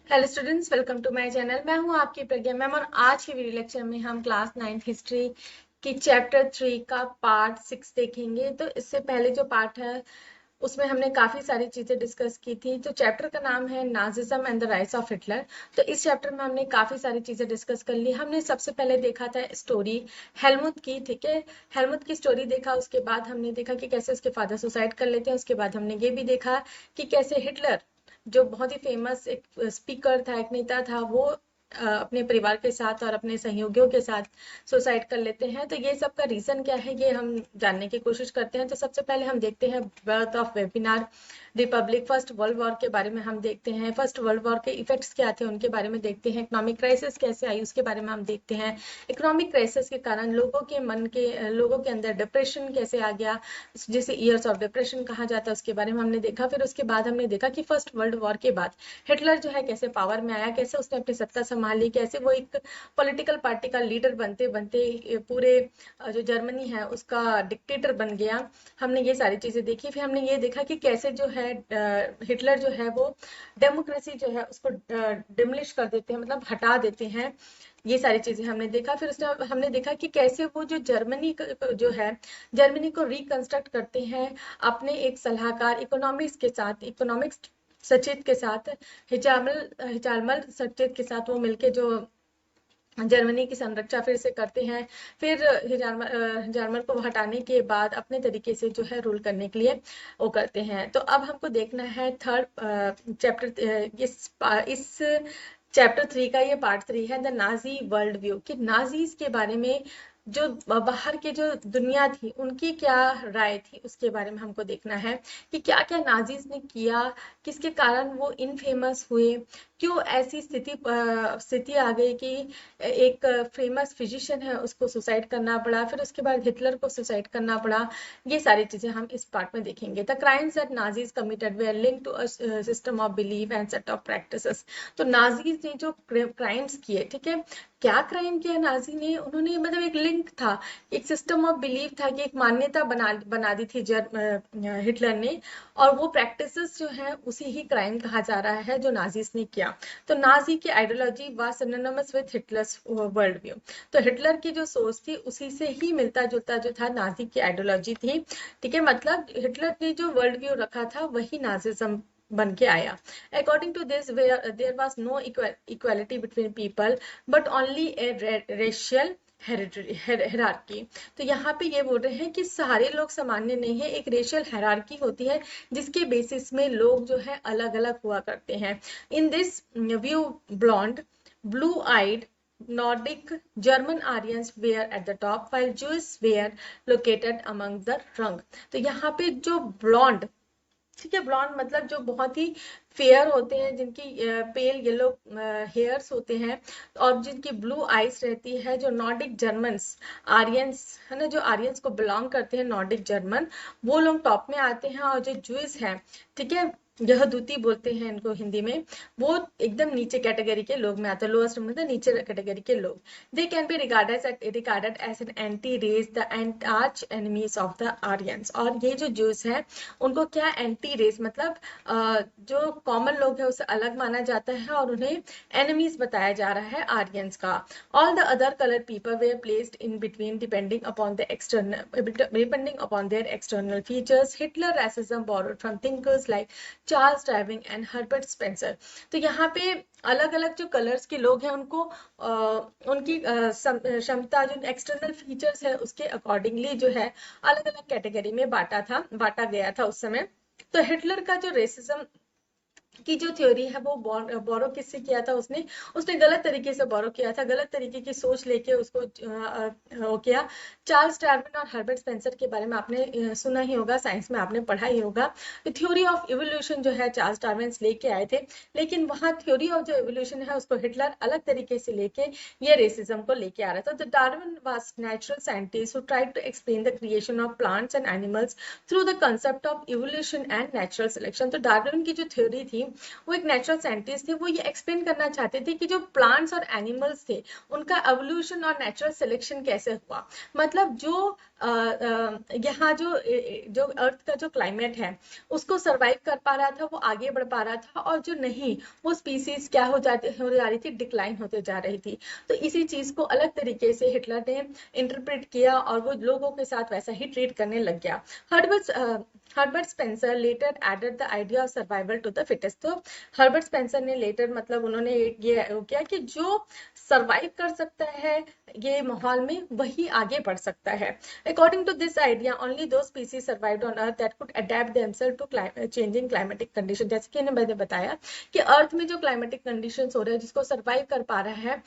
Hello students, welcome to my channel. मैं हूं आपकी प्रज्ञा मैम और आज के वीडियो लेक्चर में हम क्लास 9th हिस्ट्री की चैप्टर 3 का पार्ट 6 देखेंगे। तो इससे पहले जो पार्ट है उसमें हमने काफी सारी चीजें डिस्कस की थी। तो चैप्टर का नाम है Nazism and the rise of Hitler. तो इस चैप्टर में हमने काफी सारी चीजें डिस्कस कर ली। हमने सबसे पहले देखा था स्टोरी हेलमुथ की, ठीक है। हेलमुथ की स्टोरी देखा, उसके बाद हमने देखा कि कैसे उसके फादर सुसाइड कर लेते हैं। उसके बाद हमने ये भी देखा कि कैसे हिटलर, जो बहुत ही फेमस एक स्पीकर था, एक नेता था, वो अपने परिवार के साथ और अपने सहयोगियों के साथ सुसाइड कर लेते हैं। तो ये सब का रीजन क्या है, ये हम जानने की कोशिश करते हैं। तो सबसे पहले हम देखते हैं birth of webinar Republic. First world war के बारे में हम देखते हैं। फर्स्ट वर्ल्ड वॉर के इफेक्ट्स क्या थे उनके बारे में देखते हैं। इकोनॉमिक क्राइसिस कैसे आई उसके बारे में हम देखते हैं। इकोनॉमिक क्राइसिस के कारण लोगों के अंदर डिप्रेशन कैसे आ गया, जिसे ईयर्स ऑफ डिप्रेशन कहा जाता है, उसके बारे में हमने देखा। फिर उसके बाद हमने देखा कि फर्स्ट वर्ल्ड वॉर के बाद हिटलर जो है कैसे पावर में आया, कैसे उसने अपनी सत्ता संभाली, कैसे वो एक पॉलिटिकल पार्टी का लीडर बनते बनते पूरे जो जर्मनी है उसका डिक्टेटर बन गया। हमने ये सारी चीजें देखी। फिर हमने ये देखा कि कैसे जो है हिटलर जो है वो डेमोक्रेसी जो है उसको डिमलिश कर देते हैं, मतलब हटा देते हैं। ये सारी चीजें हमने देखा। फिर उसने हमने देखा कि कैसे वो जो जो है जर्मनी को रिकंस्ट्रक्ट करते हैं अपने एक सलाहकार इकोनॉमिक्स सचेत के साथ, हिचालमल सचेत के साथ वो मिलके जो जर्मनी की संरक्षा फिर से करते हैं। फिर हिजालमर को हटाने के बाद अपने तरीके से जो है रूल करने के लिए वो करते हैं। तो अब हमको देखना है थर्ड चैप्टर, इस चैप्टर 3 का ये पार्ट 3 है, द नाजी वर्ल्ड व्यू। कि नाजीज के बारे में जो बाहर के जो दुनिया थी उनकी क्या राय थी उसके बारे में हमको देखना है कि क्या क्या नाजीज ने किया, किसके कारण वो इनफेमस हुए, क्यों ऐसी स्थिति आ गई कि एक फेमस फिजिशियन है उसको सुसाइड करना पड़ा, फिर उसके बाद हिटलर को सुसाइड करना पड़ा। ये सारी चीजें हम इस पार्ट में देखेंगे। The crimes that Nazis committed were linked to a system of belief and set of practices. तो नाजीज ने जो क्राइम्स किए, ठीक है, क्या क्राइम किया नाजी ने, उन्होंने मतलब एक लिंक था, एक सिस्टम ऑफ बिलीफ था, कि एक मान्यता बना दी थी हिटलर ने, और वो प्रैक्टिसेस जो है उसी ही क्राइम कहा जा रहा है जो नाजीज ने किया। तो नाजी की ideology was synonymous with Hitler's world view. तो हिटलर की जो सोच थी उसी से ही मिलता जुलता जो था नाजी की आइडियोलॉजी थी, ठीक है। मतलब हिटलर ने जो वर्ल्ड व्यू रखा था वही नाजिज्म बन के आया। According to this there was no equality between people but only a racial hierarchy. तो यहाँ पे ये बोल रहे हैं कि सारे लोग सामान्य नहीं है, एक रेशियल हेरार्की होती है जिसके बेसिस में लोग जो है अलग अलग हुआ करते हैं। In this view blond, blue eyed Nordic German Aryans were at the top while Jews were located among the rung। तो यहाँ पे जो ब्लॉन्ड, ठीक है, ब्लॉन्ड मतलब जो बहुत ही फेयर होते हैं, जिनकी पेल येलो हेयर्स होते हैं और जिनकी ब्लू आइज रहती है, जो नॉर्डिक जर्मन्स आर्यंस है ना, जो आर्यंस को बिलोंग करते हैं नॉर्डिक जर्मन, वो लोग टॉप में आते हैं। और जो जूस हैं, ठीक है, यह दूती बोलते हैं इनको हिंदी में, वो एकदम नीचे कैटेगरी के लोग में आते हैं, लोएस्ट मतलब नीचे कैटेगरी के लोग। They can be regarded as an anti race, the arch enemies of the Aryans. और ये जो जूस है उनको क्या एंटी रेस मतलब जो कॉमन लोग है उससे अलग माना जाता है और उन्हें एनिमीज बताया जा रहा है आर्यंस का। All the other colour people were placed in between depending upon their external features. Hitler racism borrowed from thinkers like Charles Darwin and Herbert Spencer. तो यहाँ पे अलग अलग जो कलर्स के लोग हैं उनको उनकी क्षमता, जो एक्सटर्नल फीचर्स है उसके अकॉर्डिंगली जो है अलग अलग कैटेगरी में बांटा गया था उस समय। तो हिटलर का जो रेसिज्म की जो थ्योरी है वो बोरो किससे किया था, उसने उसने गलत तरीके से बोरो किया था, गलत तरीके की सोच लेके उसको वो किया। चार्ल्स डार्विन और हर्बर्ट स्पेंसर के बारे में आपने सुना ही होगा, साइंस में आपने पढ़ा ही होगा। थ्योरी ऑफ इवोल्यूशन जो है चार्ल्स डार्विन लेके आए थे, लेकिन वहाँ थ्योरी ऑफ जो इवोल्यूशन है उसको हिटलर अलग तरीके से लेके ये रेसिज्म को लेके आ रहा था। तो Darwin was natural scientist who tried to explain the creation of plants and animals through the concept of evolution and natural selection. तो डार्विन की जो थ्योरी थी थी, वो एक नेचुरल साइंटिस्ट थे, वो ये एक्सप्लेन करना चाहते थे कि जो प्लांट्स और एनिमल्स थे उनका एवोल्यूशन और नेचुरल सिलेक्शन कैसे हुआ। मतलब जो यहाँ जो अर्थ का जो क्लाइमेट है उसको सरवाइव कर पा रहा था वो आगे बढ़ पा रहा था, और जो नहीं वो स्पीसीज क्या हो जा रही थी, डिक्लाइन होते जा रही थी। तो इसी चीज को अलग तरीके से हिटलर ने इंटरप्रेट किया और वो लोगों के साथ वैसा ही ट्रीट करने लग गया। Herbert Spencer later added the idea of survival to the fittest. तो हर्बर्ट स्पेंसर ने लेटर मतलब उन्होंने ये किया कि जो सरवाइव कर सकता है ये माहौल में वही आगे बढ़ सकता है। According to this idea only दो species survived on earth that could adapt themself to changing climatic condition. जैसे कि मैंने बताया कि अर्थ में जो क्लाइमेटिक कंडीशन हो रहे हैं जिसको सर्वाइव कर पा रहा है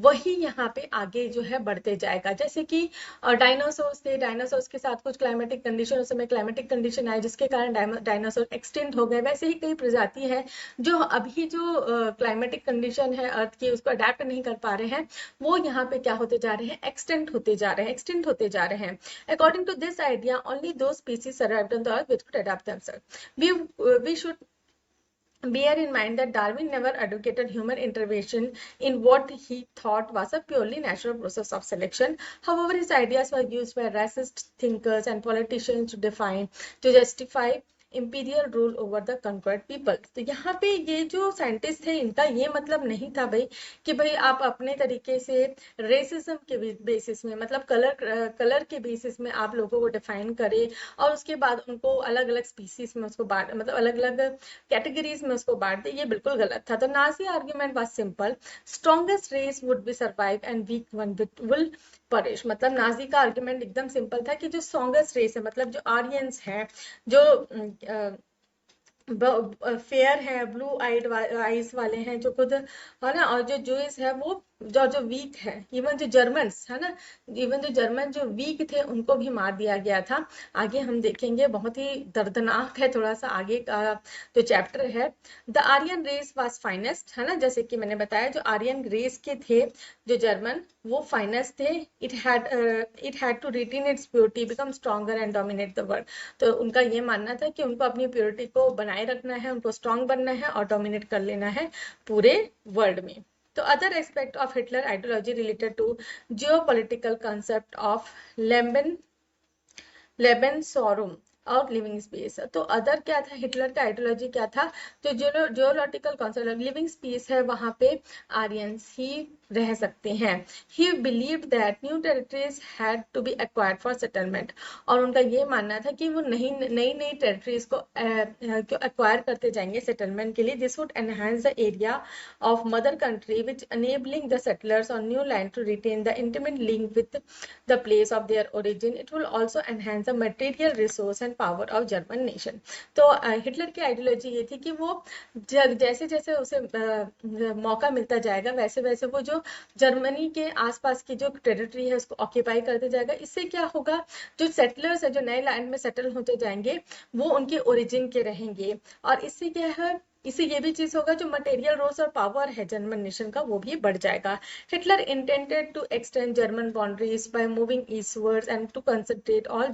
वही यहाँ पे आगे जो है बढ़ते जाएगा। जैसे कि डायनासोर्स थे, डायनासोर्स के साथ कुछ क्लाइमेटिक कंडीशन, उस समय क्लाइमेटिक कंडीशन आए जिसके कारण डायनासोर एक्सटिंक्ट हो गए, वैसे ही कई प्रजाति है जो अभी जो क्लाइमेटिक कंडीशन है अर्थ की उसको अडेप्ट नहीं कर पा रहे हैं, वो यहाँ पे क्या होते जा रहे हैं, एक्सटेंट होते जा रहे हैं, एक्सटेंट होते जा रहे हैं। According to this idea only दो species survived on the earth which could adapt themselves. We should bear in mind that Darwin never advocated human intervention in what he thought was a purely natural process of selection. However, his ideas were used by racist thinkers and politicians to justify imperial rule over the conquered people. तो यहाँ पे ये जो scientist थे इनका ये मतलब नहीं था भाई कि भाई आप अपने तरीके से रेसिज्म के बेसिस में, मतलब कलर के बेसिस में आप लोगों को डिफाइन करें और उसके बाद उनको अलग अलग स्पीसीज में उसको बांट, मतलब अलग अलग कैटेगरीज में उसको बांट दे, ये बिल्कुल गलत था। तो Nazi argument was simple, strongest race would be survive and weak one will perish. मतलब नाजी का आर्ग्यूमेंट एकदम सिंपल था कि जो स्ट्रॉन्गेस्ट रेस है, मतलब जो आर्यंस है, जो फेयर है, ब्लू आइड आइज वाले हैं जो खुद है ना, और जो जूस है वो जो वीक है, इवन जो जर्मन्स है ना, इवन जो जर्मन जो वीक थे उनको भी मार दिया गया था। आगे हम देखेंगे, बहुत ही दर्दनाक है, थोड़ा सा आगे का जो चैप्टर है। The Aryan race was finest, है ना, जैसे कि मैंने बताया जो आर्यन रेस के थे जो जर्मन वो फाइनेस्ट थे। It had to retain its purity, become stronger and dominate the world. तो उनका ये मानना था कि उनको अपनी प्योरिटी को बनाए रखना है, उनको स्ट्रॉन्ग बनना है और डोमिनेट कर लेना है पूरे वर्ल्ड में। तो other aspect of Hitler ideology related to geopolitical concept of Lebensraum और लिविंग स्पेस। तो अदर क्या था, हिटलर का आइडियोलॉजी क्या था, तो जियोलॉजिकल कॉन्सेप्ट लिविंग स्पेस है वहां पे आर्यंस ही रह सकते हैं। He believed that new territories had to be acquired for settlement, और उनका ये मानना था कि वो नई नई टेरिटरीज को एक्वायर करते जाएंगे सेटलमेंट के लिए। This would enhance the area of mother country which enabling the settlers on new land to retain the intimate link with the place of their origin. It will also enhance the material resource and power of German nation. तो Hitler की ideology ये थी कि वो जैसे जैसे उसे मौका मिलता जाएगा वैसे वैसे वो जो जर्मनी के आसपास की जो टेरिटरी है उसको ऑक्यूपाई करते जाएगा। इससे क्या होगा, जो सेटलर्स है जो नए लैंड में सेटल होते जाएंगे वो उनके ओरिजिन के रहेंगे, और इससे क्या है, इससे ये भी चीज होगा जो मटेरियल रोस और पावर है जर्मन नेशन का वो भी बढ़ जाएगा। Hitler intended to extend German boundaries by moving eastwards and to concentrate all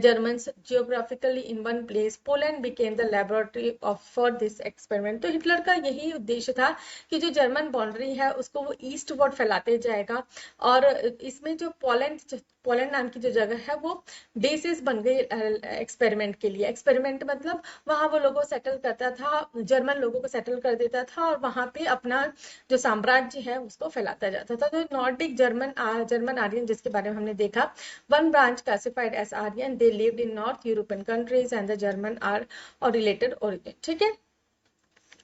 Germans geographically in one place. Poland became the laboratory for this experiment. तो हिटलर का यही उद्देश्य था कि जो जर्मन बाउंड्री है उसको वो ईस्टवर्ड फैलाते जाएगा, और इसमें जो पोलैंड नाम की जो जगह है वो बेसिस बन गई एक्सपेरिमेंट के लिए। एक्सपेरिमेंट मतलब वहां वो लोगों को सेटल करता था, जर्मन लोगों को सेटल कर देता था और वहां पे अपना जो साम्राज्य है उसको फैलाता जाता था। तो नॉर्डिक जर्मन आर्यन जिसके बारे में हमने देखा, one branch classified as Aryan, they lived in North European countries and the German are or related origin। ठीक है,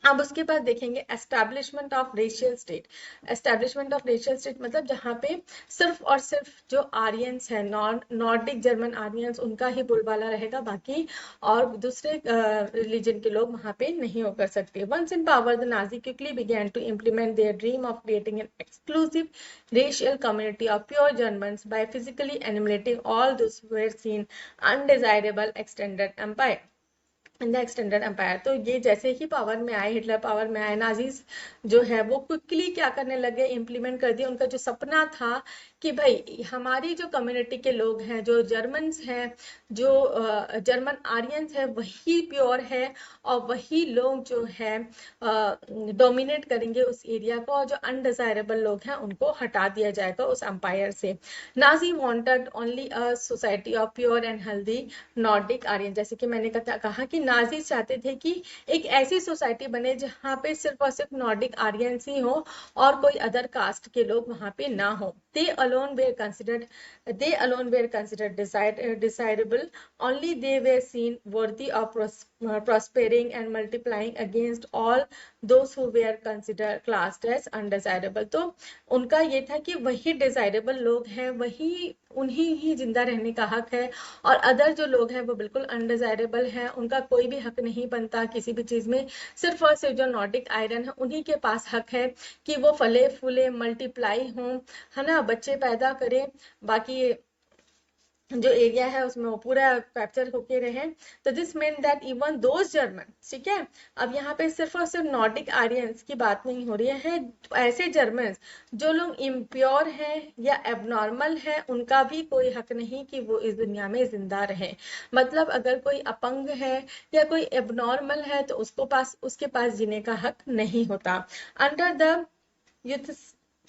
अब उसके बाद देखेंगे establishment of racial state. Establishment of racial state मतलब जहाँ पे सिर्फ और सिर्फ जो आर्यंस है, नॉर्डिक जर्मन आर्यंस, उनका ही बोलबाला रहेगा, बाकी और दूसरे रिलीजन के लोग वहाँ पे नहीं हो कर सकते। Once in power the Nazi quickly began to implement their dream of creating an exclusive racial community of pure Germans by physically annihilating all those who were seen undesirable extended empire। In the extended empire. तो ये जैसे ही power में आए, Hitler power में आए, Nazis जो है वो क्विकली क्या करने लगे, इम्प्लीमेंट कर दिया उनका जो सपना था कि भाई हमारी जो कम्युनिटी के लोग हैं, जो जर्मन्स हैं, जो जर्मन आर्यंस है, वही प्योर है और वही लोग जो है डोमिनेट करेंगे उस एरिया को, और जो अनडिजायरेबल लोग हैं उनको हटा दिया जाएगा उस एम्पायर से। Nazi wanted only a society of pure and healthy Nordic Aryan. जैसे कि मैंने कहा कि नाजी चाहते थे कि एक ऐसी सोसाइटी बने जहाँ पे सिर्फ और सिर्फ नॉर्डिक आर्यंस ही हो और कोई अदर कास्ट के लोग वहाँ पे ना हो। They alone were considered desirable. Only they were seen worthy of prospering and multiplying against all those who were considered classed as undesirable. तो उनका ये था कि वही डिजायरेबल लोग हैं, वही उन्हीं ही जिंदा रहने का हक है, और अदर जो लोग हैं वो बिल्कुल अनडिजायरेबल हैं, उनका कोई भी हक नहीं बनता किसी भी चीज में। सिर्फ और सिर्फ जो नॉर्डिक आयरन है उन्हीं के पास हक है कि वो फले फूले, मल्टीप्लाई हों, है ना, बच्चे पैदा करें, बाकी जो एरिया है उसमें वो पूरा कैप्चर होके रहे। तो this mean that even those German, ठीक है, अब यहाँ पे सिर्फ और सिर्फ नॉर्डिक आर्यंस की बात नहीं हो रही है, ऐसे जर्मन जो लोग इम्प्योर हैं या एबनॉर्मल हैं, उनका भी कोई हक नहीं कि वो इस दुनिया में जिंदा रहे। मतलब अगर कोई अपंग है या कोई एबनॉर्मल है तो उसके पास जीने का हक नहीं होता। Under the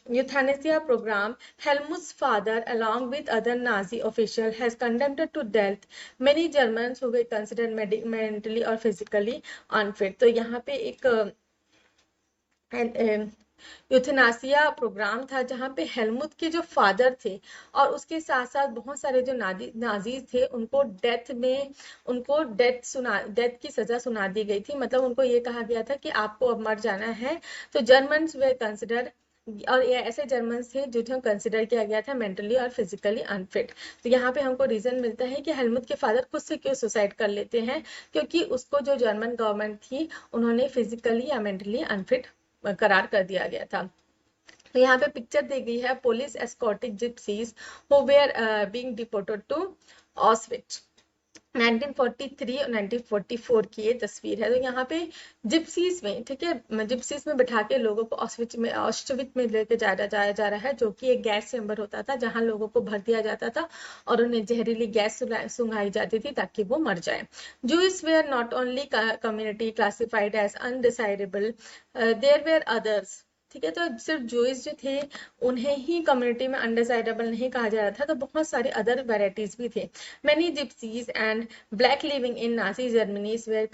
euthanasia program, Helmut's father, along with other Nazi officials, has condemned to death many Germans who were considered mentally or physically unfit. तो यहाँ पे एक यूथनासिया प्रोग्राम था जहाँ पे हेलमुथ के जो फादर थे और उसके साथ साथ बहुत सारे जो नाजीज थे उनको डेथ की सजा सुना दी गई थी। मतलब उनको ये कहा गया था कि आपको अब मर जाना है। तो जर्मन्स वे कंसिडर, और ये ऐसे जर्मन्स थे जिन्हें कंसिडर किया गया था मेंटली और फिजिकली अनफिट। तो यहाँ पे हमको रीजन मिलता है कि हेलमुथ के फादर खुद से क्यों सुसाइड कर लेते हैं, क्योंकि उसको जो जर्मन गवर्नमेंट थी उन्होंने फिजिकली या मेंटली अनफिट करार कर दिया गया था। तो यहाँ पे पिक्चर दी गई है police escorting gypsies who were being deported to ऑस्विच। 1943 और 1944 की ये तस्वीर है। तो यहाँ पे जिप्सीज में, ठीक है, जिप्सीज में बिठा के लोगों को ऑस्विच में लेके जाया जा रहा है, जो कि एक गैस चैम्बर होता था जहां लोगों को भर दिया जाता था और उन्हें जहरीली गैस सुंघाई जाती थी ताकि वो मर जाए। Jews were not only community classified as undesirable, there were others, ठीक है। तो सिर्फ जूइस जो थे उन्हें ही कम्युनिटी में अनडिसाइडेबल नहीं कहा जा रहा था, तो बहुत सारे अदर वेराइटीज भी थे। Many gypsies and black living in Nazi Germany were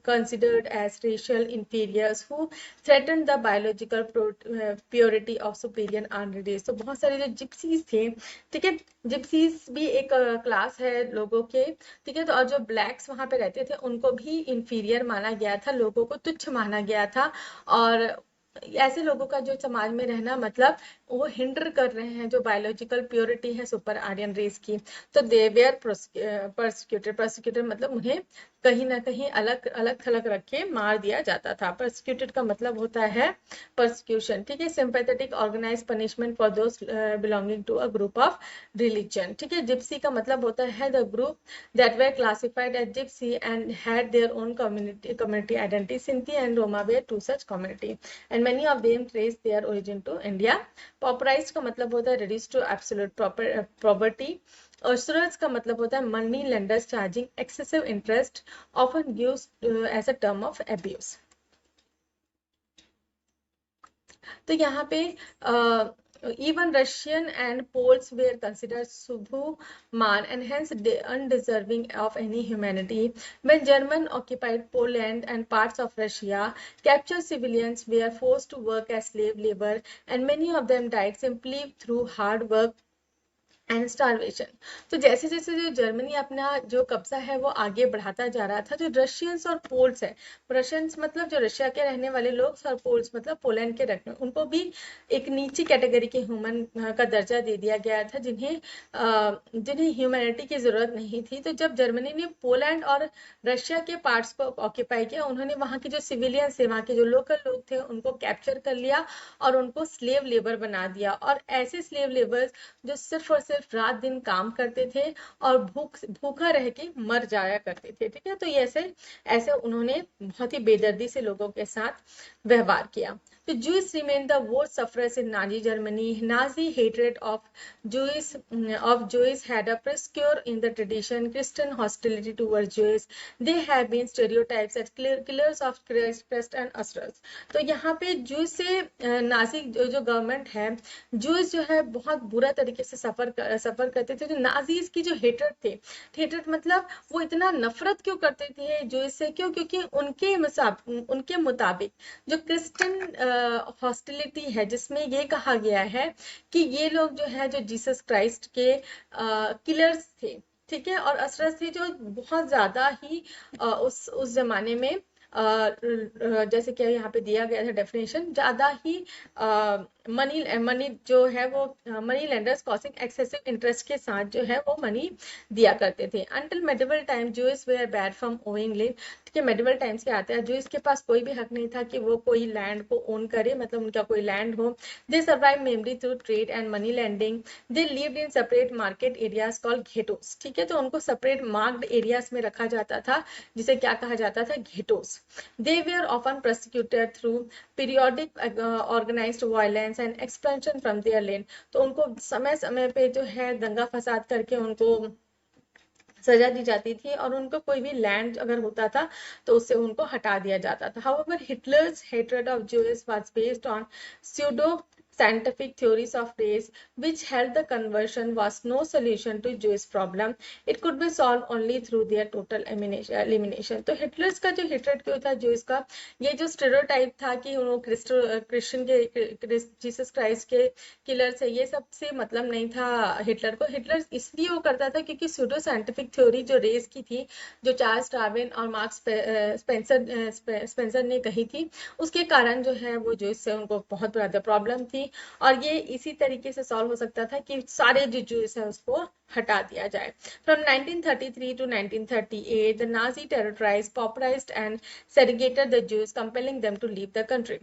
considered as racial inferiors who threaten the biological purity of superior Aryans. तो बहुत सारे जो जिप्सीज थे, ठीक है, जिप्सीज भी एक क्लास है लोगों के, ठीक है, तो और जो ब्लैक्स वहां पे रहते थे उनको भी इंफीरियर माना गया था, लोगों को तुच्छ माना गया था, और ऐसे लोगों का जो समाज में रहना मतलब वो हिंडर कर रहे हैं जो बायोलॉजिकल प्योरिटी है सुपर आर्यन रेस की। तो दे वेयर प्रोसिक्यूटेड मतलब उन्हें कहीं ना कहीं अलग अलग थलग रख के मार दिया जाता था। प्रोसिक्यूटेड का मतलब होता है परसिक्यूशन, ठीक है, sympathetic organize punishment for those belonging to a group of religion, ठीक है। जिप्सी का मतलब होता है the group that were classified as gypsy and had their own community identity. Sinti and Roma were two such community and many of them trace their origin to India. Pauperized का मतलब होता है reduced to absolute poverty. Usurious का मतलब होता है money lenders charging excessive interest, often used as a term of abuse. तो यहाँ पे even Russian and Poles were considered subhuman and hence undeserving of any humanity. When German occupied Poland and parts of Russia, captured civilians were forced to work as slave labor, and many of them died simply through hard work and starvation. तो जैसे जैसे जो Germany अपना जो कब्जा है वो आगे बढ़ाता जा रहा था, जो रशियंस और पोल्स है, रशियंस मतलब जो रशिया के रहने वाले लोग, और पोल्स मतलब पोलैंड के रहने, उनको भी एक नीची कैटेगरी के ह्यूमन का दर्जा दे दिया गया था, जिन्हें ह्यूमैनिटी की जरूरत नहीं थी। तो जब जर्मनी ने पोलैंड और रशिया के पार्ट्स को ऑक्यूपाई किया, उन्होंने वहां के जो सिविलियंस थे, वहां के जो लोकल लोग थे, उनको कैप्चर कर लिया और उनको स्लेव लेबर बना दिया। और ऐसे स्लेव लेबर जो सिर्फ और सिर्फ रात दिन काम करते थे और भूखा रह के मर जाया करते थे। ठीक है, तो ये ऐसे ऐसे उन्होंने बहुत ही बेदर्दी से लोगों के साथ व्यवहार किया। तो Jews remained the worst sufferers in Nazi Germany. Nazi hatred of Jews had a prescure in the tradition, Christian hostility towards Jews. They have been stereotypes as killers of Christ and Usrers. तो यहाँ पे juice से Nazi जो government है, juice जो है बहुत बुरा तरीके से सफर करते थे। जो नाजीज की जो हेटर्ड थे, हेटर्ड मतलब वो इतना नफरत क्यों करते थे जूस से, क्यों? क्योंकि उनके मुताबिक जो क्रिश्चियन हॉस्टिलिटी है, जिसमें ये कहा गया है कि ये लोग जो है जो जीसस क्राइस्ट के किलर्स थे, ठीक है, और असरस थे जो बहुत ज्यादा ही उस जमाने में जैसे कि यहाँ पे दिया गया था डेफिनेशन, ज्यादा ही मनी जो है वो money lenders causing excessive interest के साथ जो है वो मनी दिया करते थे। Until medieval time Jews were barred from owning land, ठीक है, मेडिवल टाइम्स के आते हैं, जूइस के पास कोई भी हक नहीं था कि वो कोई लैंड को ओन करे, मतलब उनका कोई लैंड हो। They survive memory through trade and money lending. They lived in separate market areas called ghettos, ठीक है, तो उनको सेपरेट मार्क्ड एरियाज में रखा जाता था, जिसे क्या कहा जाता था, घेटोस। They were often persecuted through periodic organized violence and expulsion from their land. तो उनको समय समय पे जो है दंगा फसाद करके उनको सजा दी जाती थी, और उनको कोई भी लैंड अगर होता था तो उससे उनको हटा दिया जाता था। However, Hitler's hatred of Jews was based on pseudo scientific theories of race, which held the conversion was no solution to Jewish problem. It could be solved only through their total elimination. तो Hitler's का जो hatred क्यों था Jews का, ये जो stereotype था कि वो क्रिश्चियन के जीसस क्राइस्ट के किलर्स है, ये सब से मतलब नहीं था हिटलर को। हिटलर इसलिए वो करता था क्योंकि सूडो साइंटिफिक थ्योरी जो रेस की थी, जो चार्ल्स डार्विन और मार्क्स स्पेंसर ने कही थी, उसके कारण जो है वो ज्यूज से उनको बहुत ज्यादा प्रॉब्लम थी, और ये इसी तरीके से सॉल्व हो सकता था कि सारे जो ज्यूज है उसको हटा दिया जाए। From 1933 to 1938, the Nazi terrorized, pauperized and segregated the Jews, compelling them to leave the country.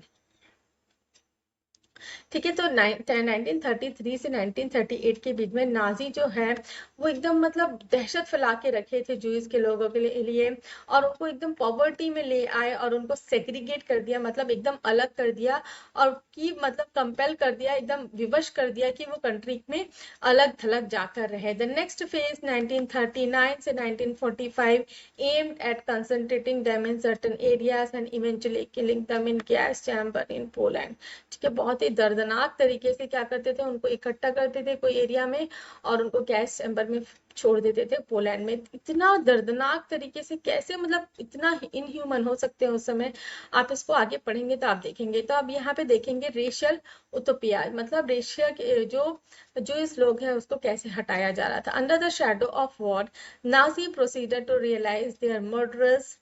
ठीक है, तो 1933 से 1938 के बीच में नाजी जो है वो एकदम मतलब दहशत फैला के रखे थे जूस के लोगों के लिए, और उनको एकदम पॉवर्टी में ले आए और उनको सेग्रीगेट कर दिया, मतलब एकदम अलग कर दिया, और की मतलब कंपेल कर दिया, एकदम विवश कर दिया कि वो कंट्री में अलग थलग जाकर रहे। द नेक्स्ट फेज 1939 से 1945 aimed at concentrating them in certain areas and eventually killing them in gas chamber in Poland. ठीक है, बहुत ही दर्दनाक तरीके से क्या करते थे, उनको इकट्ठा करते थे कोई एरिया में और उनको गैस चैम्बर में छोड़ देते थे पोलैंड में। इतना दर्दनाक तरीके से कैसे, मतलब इतना इनह्यूमन हो सकते हैं उस समय, आप इसको आगे पढ़ेंगे तो आप देखेंगे। तो अब यहाँ पे देखेंगे रेशियल उतोपिया, मतलब रेशिया के जो इस लोग हैं उसको कैसे हटाया जा रहा था। Under the shadow of war, Nazi proceeded to realize their murderous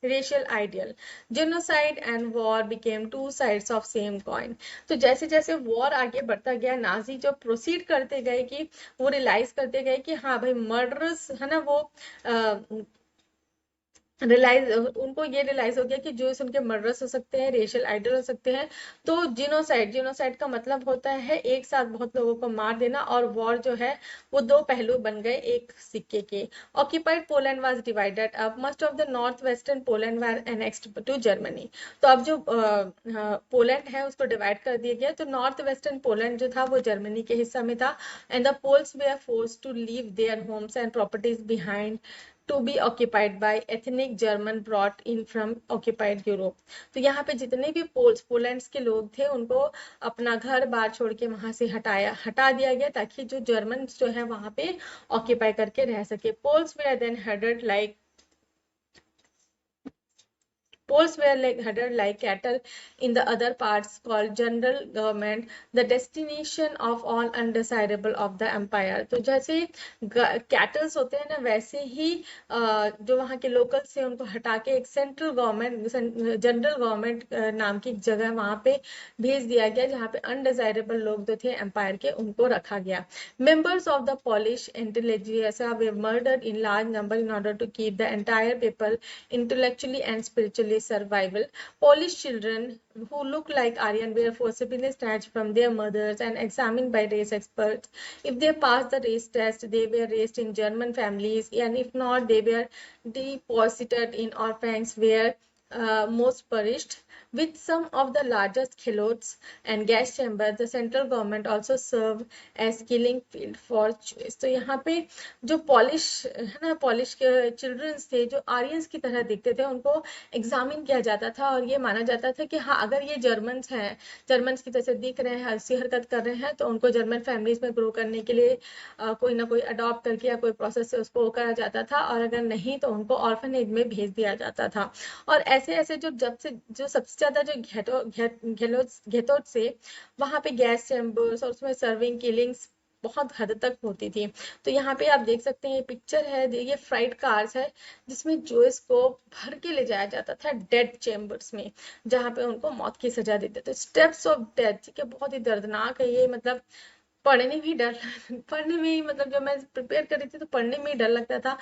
racial ideal. Genocide and war became two sides of same coin. तो जैसे जैसे वॉर आगे बढ़ता गया, नाजी जो प्रोसीड करते गए कि वो रियलाइज करते गए कि हाँ भाई मर्डरस है ना, वो उनको ये रियलाइज हो गया कि जो उनके मर्डर्स हो सकते हैं, रेशियल आइडल हो सकते हैं। तो जिनोसाइड का मतलब होता है एक साथ बहुत लोगों को मार देना, और वॉर जो है वो दो पहलू बन गए एक सिक्के के। Occupied Poland was divided up, most of the north western Poland was annexed to Germany. तो अब जो पोलैंड है उसको डिवाइड कर दिया गया, तो नॉर्थ वेस्टर्न पोलैंड जो था वो जर्मनी के हिस्सा में था, and the Poles were forced to leave their homes and properties behind to be occupied by ethnic German brought in from occupied Europe. तो यहाँ पे जितने भी पोलैंड्स के लोग थे उनको अपना घर बार छोड़ के वहां से हटा दिया गया, ताकि जो जर्मन जो है वहां पे ऑक्यूपाई करके रह सके। Poles were then headed like Poles were herded like cattle in the other parts called general government, the destination of all undesirable of the empire. तो जैसे कैटल्स होते हैं ना, वैसे ही जो वहाँ के लोकल्स थे उनको हटा के एक सेंट्रल गवर्नमेंट, जनरल गवर्नमेंट नाम की जगह वहाँ पे भेज दिया गया, जहाँ पे अनडिजायरेबल लोग जो थे एम्पायर के उनको रखा गया। Members of the Polish intelligentsia were murdered in large number in order to keep the entire people intellectually and spiritually family survival. Polish children who look like Aryan were forcibly snatched from their mothers and examined by race experts. If they passed the race test, they were raised in German families, and if not, they were deposited in orphans where most perished. With some of the largest khilots and gas chambers, the central government also served as killing field for Jews. तो यहाँ पे जो polish है ना, polish के children's थे जो Aryans की तरह दिखते थे, उनको एग्जामिन किया जाता था और ये माना जाता था कि हाँ, अगर ये जर्मन्स हैं, जर्मन्स की जैसे दिख रहे हैं, ऐसी हरकत कर रहे हैं, तो उनको जर्मन फैमिलीज में ग्रो करने के लिए कोई ना कोई अडॉप्ट करके या कोई प्रोसेस से उसको करा जाता था, और अगर नहीं तो उनको ऑर्फनेज में भेज दिया जाता था। और ऐसे ऐसे जो सबसे ज्यादा जो घेटोट से वहां पे गैस चैम्बर्स और उसमें सर्विंग किलिंग्स बहुत हद तक होती थी। तो यहाँ पे आप देख सकते हैं, ये पिक्चर है, ये फ्राइट कार्स है जिसमें जोइस को भर के ले जाया जाता था डेड चेम्बर्स में, जहाँ पे उनको मौत की सजा देते थे। स्टेप्स ऑफ डेथ, ठीक है, बहुत ही दर्दनाक है ये। मतलब पढ़ने में ही डर पढ़ने में ही, मतलब जब मैं प्रिपेयर कर रही थी तो पढ़ने में ही डर लगता था।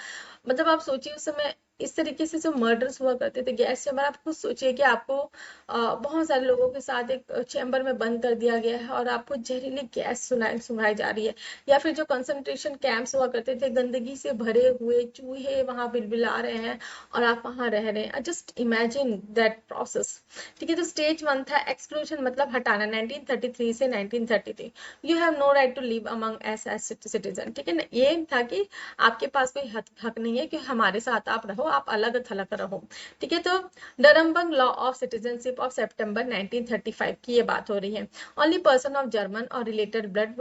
मतलब आप सोचिए उस समय इस तरीके से जो मर्डर्स हुआ करते थे गैस चैम्बर, आप खुद सोचिए कि आपको बहुत सारे लोगों के साथ एक चैम्बर में बंद कर दिया गया है और आपको जहरीली गैस सुनाई जा रही है। या फिर जो कंसंट्रेशन कैंप्स हुआ करते थे, गंदगी से भरे हुए, चूहे वहां बिलबिला रहे हैं और आप वहां रह रहे हैं। Just imagine that process. ठीक है, तो स्टेज 1 था एक्सक्लूजन, मतलब हटाना, 1933 से 1933। You have no right to live among us citizen. ठीक है ना, ये था कि आपके पास कोई हक नहीं है कि हमारे साथ आप रहो, आप अलग थलग रहो। ठीक है, तो डरम्बर्ग लॉ ऑफ सिटीजनशिप ऑफ सितंबर 1935 की ये बात हो रही है। ओनली पर्सन ऑफ जर्मन और related blood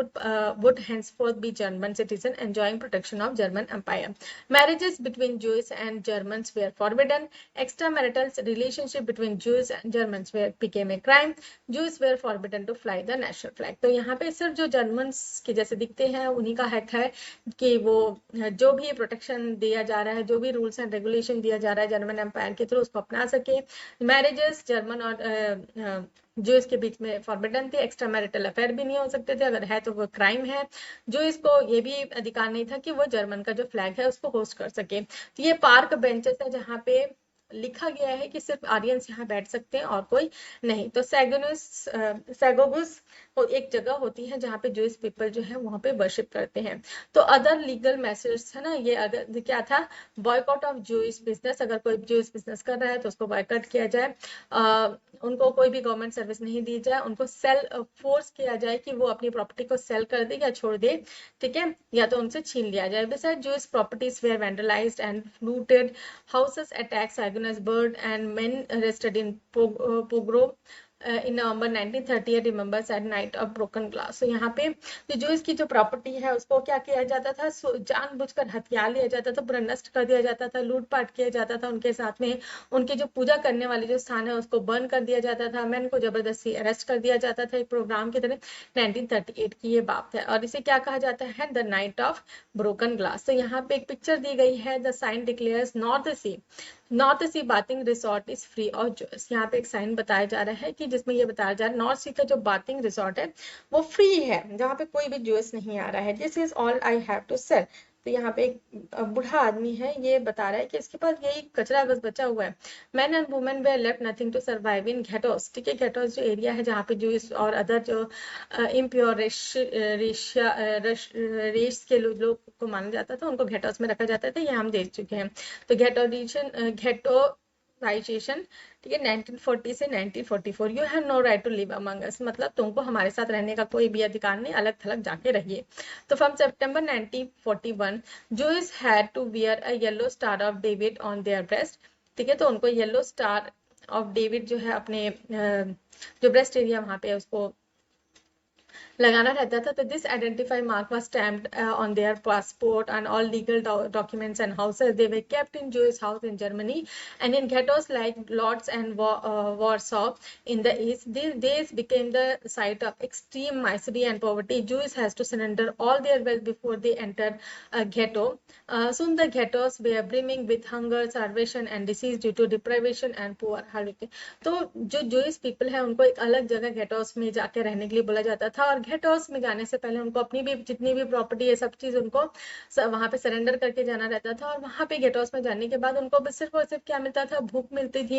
would henceforth be German citizen enjoying protection of German Empire. Marriages between Jews and Germans were forbidden. Extramarital relationship between Jews and Germans became a crime. Jews were forbidden to fly the national flag. तो यहाँ पे सिर्फ जो Germans के जैसे दिखते हैं उन्हीं का हक है कि वो जो भी प्रोटेक्शन दिया जा रहा है, जो भी रूल्स एंड रेगुलेशन दिया जा रहा है जर्मन एम्पायर के थ्रू, उसको अपना सके। मैरिजेस जर्मन और जो इसके बीच में फॉरबिडन थे। एक्स्ट्रा मैरिटल अफेयर भी नहीं हो सकते थे, अगर है तो वो क्राइम है। जो इसको ये भी अधिकार नहीं था कि वो जर्मन का जो फ्लैग है उसको होस्ट कर सके। तो ये पार्क बेंचेस है जहाँ पे लिखा गया है कि सिर्फ आर्यंस यहाँ बैठ सकते हैं और कोई नहीं। तो सैगोगुस एक जगह होती है जहाँ पे जूइश पीपल जो है वहां पे वर्शिप करते हैं। तो अदर लीगल मेजर्स है ना, ये अगर क्या था, बॉयकॉट ऑफ जूइश बिजनेस, अगर कोई जूइश बिजनेस कर रहा है तो उसको बॉयकॉट किया जाए, उनको कोई भी गवर्नमेंट सर्विस नहीं दी जाए, उनको सेल फोर्स किया जाए कि वो अपनी प्रॉपर्टी को सेल कर दे या छोड़ दे। ठीक है, या तो उनसे छीन लिया जाए। Besides Jewish properties were vandalized and looted, houses attacks organized bird and men arrested in pogrom in November 1938 remembers at night of broken glass। तो यहाँ पे जो इसकी जो प्रॉपर्टी है उसको क्या किया जाता था, जानबूझकर हथिया लिया जाता था, पूरा नष्ट कर दिया जाता था, लूटपाट किया जाता था उनके साथ में। उनके जो पूजा करने वाले जो स्थान है उसको बर्न कर दिया जाता था, मैन को जबरदस्ती अरेस्ट कर दिया जाता था एक प्रोग्राम की तरह। 1938 की ये बात है और इसे क्या कहा जाता है, the night of broken glass. तो यहाँ पे एक पिक्चर दी गई है, the sign declares North Sea bathing resort is free of Jews. यहाँ पे एक साइन बताया जा रहा है कि जिसमें ये बताया जा रहा है नॉर्थ सी का जो बाथिंग रिसोर्ट है वो फ्री है, जहाँ पे कोई भी जॉयस नहीं आ रहा है। This is all I have to sell. तो यहाँ पे एक बूढ़ा आदमी है, ये बता रहा है कि इसके पास यही कचरा बस बचा हुआ है। Man and women were left nothing to survive in ghettos. ठीक है, घेटोस जो एरिया है जहाँ पे जूइश और अदर जो इम्प्योर रेस के लोग को माना जाता था उनको घेटोस में रखा जाता था, ये हम देख चुके हैं। तो घेटोराइजेशन, ठीक है, 1940 से 1944। You have no right to live among us, मतलब तुमको हमारे साथ रहने का कोई भी अधिकार नहीं, अलग थलग जाके रहिए। तो from September 1941 Jewish had to wear a yellow star of David on their breast. ठीक है, तो उनको येलो स्टार ऑफ डेविड जो है अपने जो ब्रेस्ट एरिया वहां पे उसको लगाना रहता था। तो this identify mark was stamped on their passport and all legal documents and houses they were kept in Jewish house in Germany and in ghettos like Lodz and Warsaw in the east. These became the site of extreme misery and poverty. Jews has to surrender all their wealth before they enter a ghetto. Soon the ghettos were brimming with hunger, starvation and disease due to deprivation and poor health. तो जो Jewish people है उनको एक अलग जगह ghettos में जाके रहने के लिए बोला जाता था और गेटोस में जाने से पहले उनको अपनी भी जितनी भी प्रॉपर्टी है सब चीज उनको वहां पे सरेंडर करके जाना रहता था। और वहां पे गेटोस में जाने के बाद उनको बस सिर्फ और सिर्फ क्या मिलता था, भूख मिलती थी,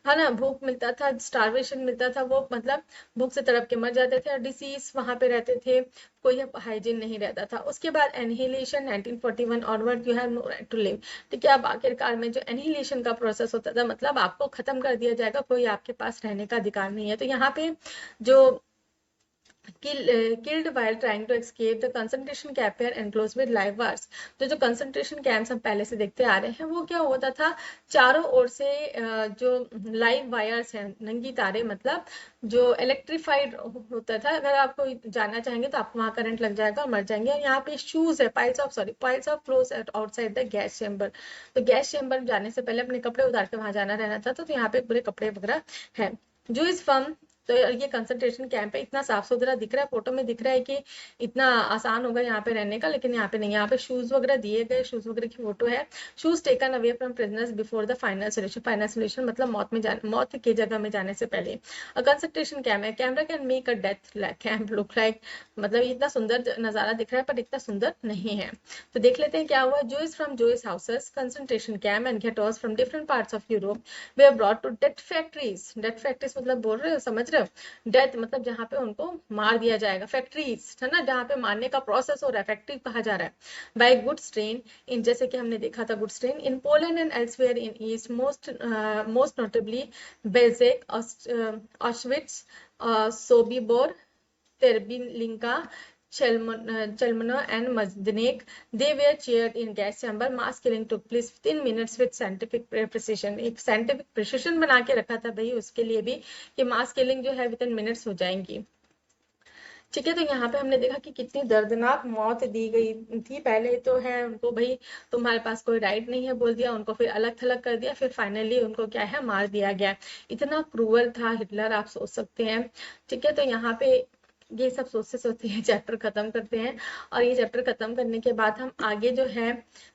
है ना, भूख मिलता था, स्टारवेशन मिलता था, वो मतलब भूख से तड़प के मर जाते थे, और डिसीज वहां पे रहते थे, कोई हाइजीन नहीं रहता था। उसके बाद annihilation 1941 onward you have no right to live. ठीक है, अब आखिरकार में जो एनहिलेशन का प्रोसेस होता था, मतलब आपको खत्म कर दिया जाएगा, कोई आपके पास रहने का अधिकार नहीं है। तो यहाँ पे जो killed while trying to escape the concentration camp were enclosed with live wires। तो जो कंसंट्रेशन कैंप्स हम पहले से देखते आ रहे हैं, वो क्या होता था, चारों ओर से जो लाइव वायर्स हैं, नंगी तारे, मतलब जो इलेक्ट्रीफाइड होता था। अगर आपको जानना चाहेंगे तो आपको वहां करंट लग जाएगा और मर जाएंगे। और यहाँ पे शूज है, piles of clothes outside the gas chamber. तो गैस चेम्बर जाने से पहले अपने कपड़े उतार के वहां जाना रहना था। तो यहाँ पे पूरे कपड़े वगैरह है। जो इस फर्म, तो ये कंसंट्रेशन कैंप है, इतना साफ सुथरा दिख रहा है, फोटो में दिख रहा है कि इतना आसान होगा यहाँ पे रहने का, लेकिन यहाँ पे नहीं। यहाँ पे शूज वगैरह दिए गए, शूज वगैरह की फोटो है। Shoes taken away from prisoners before the final solution. Final solution मतलब मौत की जगह में जाने से पहले। कंसंट्रेशन कैंप है, camera can make a death camp look like, मतलब इतना सुंदर नजारा दिख रहा है पर इतना सुंदर नहीं है। तो देख लेते हैं क्या हुआ। Jews from Jews houses concentration camp and ghettos from different parts of Europe they are brought to death factories. Death factories मतलब बोल रहे हो, समझ रहे हो, डेथ मतलब जहां पे उनको मार दिया जाएगा, फैक्ट्रीज है ना, जहां पे मारने का प्रोसेस हो रहा है, फैक्ट्री कहा जा रहा है। बाय गुड स्ट्रेन इन, जैसे कि हमने देखा था good strain in Poland and elsewhere in east, most notably Belzec, Auschwitz, Sobibor, Treblinka, Chelmno and Majdanek, they were cheered in gas chamber. Mass killing took place within minutes with scientific precision। एक scientific precision बना के रखा था भाई उसके लिए भी, कि मास किलिंग जो है within minutes हो जाएंगी। ठीक है, तो यहाँ पे हमने देखा कि कितनी दर्दनाक मौत दी गई थी। पहले तो है उनको भाई तुम्हारे पास कोई राइट नहीं है बोल दिया, उनको फिर अलग थलग कर दिया, फिर फाइनली उनको क्या है, मार दिया गया। इतना क्रूअल था हिटलर, आप सोच सकते हैं। ठीक है, तो यहाँ पे ये सब सोचते सोचते ये चैप्टर खत्म करते हैं। और ये चैप्टर खत्म करने के बाद हम आगे जो है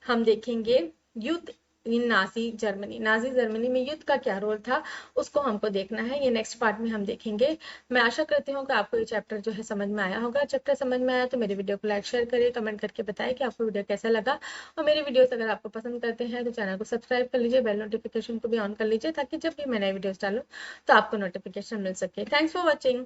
हम देखेंगे युद्ध इन नाजी जर्मनी में युद्ध का क्या रोल था, उसको हमको देखना है। ये नेक्स्ट पार्ट में हम देखेंगे। मैं आशा करती हूँ कि आपको ये चैप्टर जो है समझ में आया होगा। चैप्टर समझ में आया तो मेरे वीडियो को लाइक शेयर करिए, कमेंट करके बताइए कि आपको वीडियो कैसा लगा। और मेरी वीडियोस अगर आपको पसंद करते हैं तो चैनल को सब्सक्राइब कर लीजिए, बेल नोटिफिकेशन को भी ऑन कर लीजिए, ताकि जब भी मैं नए वीडियोस डालूं तो आपको नोटिफिकेशन मिल सके। Thanks for watching.